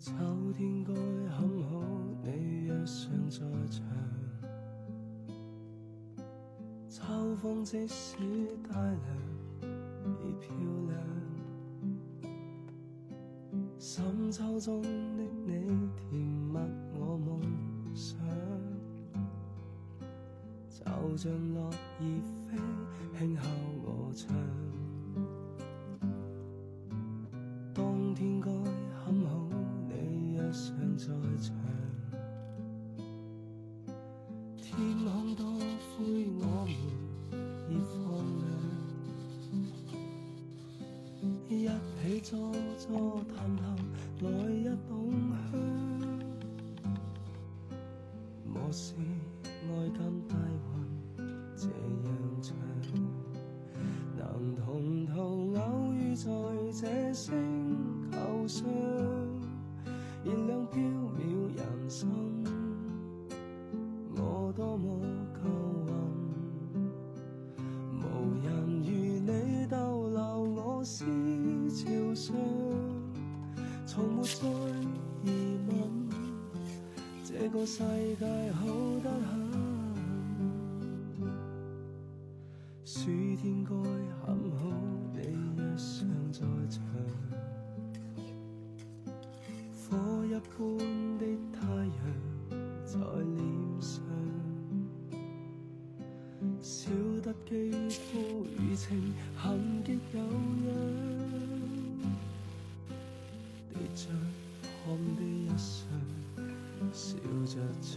秋天該很好，你若尚在場。秋風即使帶涼已漂亮，深秋中的你甜蜜我夢想，就像落葉飛輕敲我窗。冬天該很好，你若尚在場。天空多灰，我們已放亮，一起坐坐談談，來一捧香。我是愛甘大運這樣長，能同途偶遇在這星球上，燃亮飄渺人生。我多麼夠運，無人如你逗留我思潮上，從沒再疑問，這個世界好得很。暑天該很好，你若尚在場。火一般的太陽在臉上，笑得肌膚如情痕極有樣，滴着汗的一雙笑着唱。